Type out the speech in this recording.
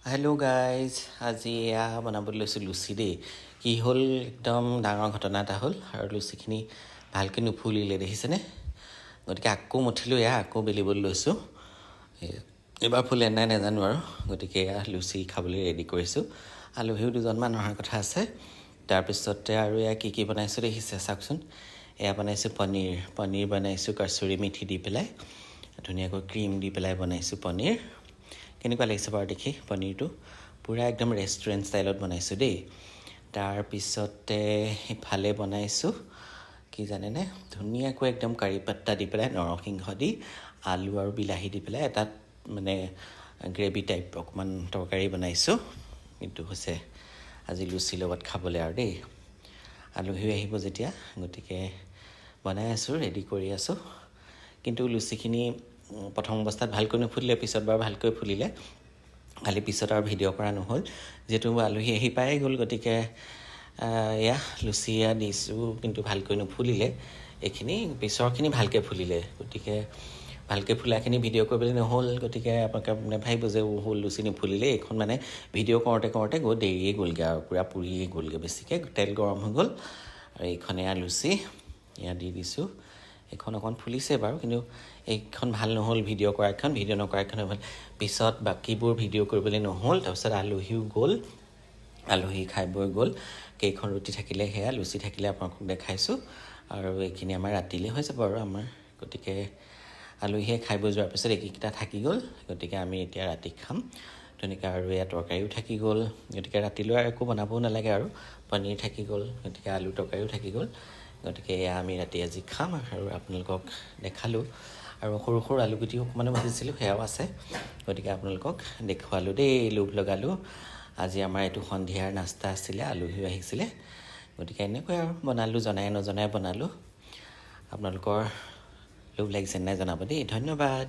hello' guys আজি এয়া বনাবলৈ লৈছোঁ লুচি দেই কি হ'ল একদম ডাঙৰ ঘটনা এটা হ'ল আৰু লুচিখিনি ভালকৈ নুফুলিলে দেখিছেনে গতিকে আকৌ মঠিলোঁ এয়া আকৌ বেলিবলৈ লৈছোঁ এইবাৰ ফুলে নাই নাজানো আৰু গতিকে এয়া লুচি খাবলৈ ৰেডি কৰিছোঁ আলহীও দুজনমান অহাৰ কথা আছে তাৰপিছতে আৰু এয়া কি বনাইছোঁ দেখিছে চাওকচোন এয়া বনাইছোঁ পনীৰ বনাইছোঁ কচুৰি মেথি দি পেলাই ধুনীয়াকৈ ক্ৰীম দি পেলাই বনাইছোঁ পনীৰ কেনেকুৱা লাগিছে বাৰু দেখি পনীৰটো পূৰা একদম ৰেষ্টুৰেণ্ট ষ্টাইলত বনাইছোঁ দেই তাৰপিছতে ইফালে বনাইছোঁ কি জানেনে ধুনীয়াকৈ একদম কাৰি পাত্তা দি পেলাই নৰসিংহ দি আলু আৰু বিলাহী দি পেলাই এটা মানে গ্ৰেভি টাইপ অকণমান তৰকাৰী বনাইছোঁ কিন্তু হৈছে আজি লুচিৰ লগত খাবলৈ আৰু দেই আলহী আহিব যেতিয়া গতিকে বনাই আছোঁ ৰেডি কৰি আছোঁ কিন্তু লুচিখিনি প্ৰথম অৱস্থাত ভালকৈ নুফুলিলে পিছত বাৰু ভালকৈ ফুলিলে খালি পিছত আৰু ভিডিঅ' কৰা নহ'ল যিহেতু আলহী আহি পাই গ'ল গতিকে এয়া লুচি এয়া দিছোঁ কিন্তু ভালকৈ নুফুলিলে এইখিনি পিছৰখিনি ভালকৈ ফুলিলে গতিকে ভালকৈ ফুলাখিনি ভিডিঅ' কৰিবলৈ নহ'ল গতিকে আপোনালোকে নাভাবিব যে হ'ল লুচি নুফুলিলে এইখন মানে ভিডিঅ' কৰোঁতে দেৰিয়ে গ'লগৈ আৰু পূৰা পুৰিয়ে গ'লগৈ বেছিকৈ তেল গৰম হৈ গ'ল আৰু এইখন এয়া লুচি এয়া দি দিছোঁ এইখন অকণ ফুলিছে বাৰু কিন্তু এইখন ভাল নহ'ল ভিডিঅ' কৰাখন ভিডিঅ' নকৰাখন ভাল পিছত বাকীবোৰ ভিডিঅ' কৰিবলৈ নহ'ল তাৰপিছত আলহীও গ'ল আলহী খাই বৈ গ'ল কেইখন ৰুটি থাকিলে সেয়া লুচি থাকিলে আপোনালোকক দেখাইছোঁ আৰু এইখিনি আমাৰ ৰাতিলৈ হৈ যাব আৰু আমাৰ গতিকে আলহীয়ে খাই বৈ যোৱাৰ পিছত এইকেইটা থাকি গ'ল গতিকে আমি এতিয়া ৰাতি খাম ধুনীয়াকৈ আৰু এয়া তৰকাৰীও থাকি গ'ল গতিকে ৰাতিলৈ আৰু একো বনাবও নালাগে আৰু পনীৰ থাকি গ'ল গতিকে আলু তৰকাৰীও থাকি গ'ল গতিকে এয়া আমি ৰাতি আজি খাম আৰু আপোনালোকক দেখালোঁ আৰু সৰু সৰু আলুগুটি অকণমানো ভাজিছিলোঁ সেয়াও আছে গতিকে আপোনালোকক দেখুৱালোঁ দেই লোভ লগালোঁ আজি আমাৰ এইটো সন্ধিয়াৰ নাস্তা আছিলে আলহীও আহিছিলে গতিকে এনেকৈ আৰু বনালোঁ জনাই নজনাই বনালোঁ আপোনালোকৰ লোভ লাগিছে নাই জনাব দেই ধন্যবাদ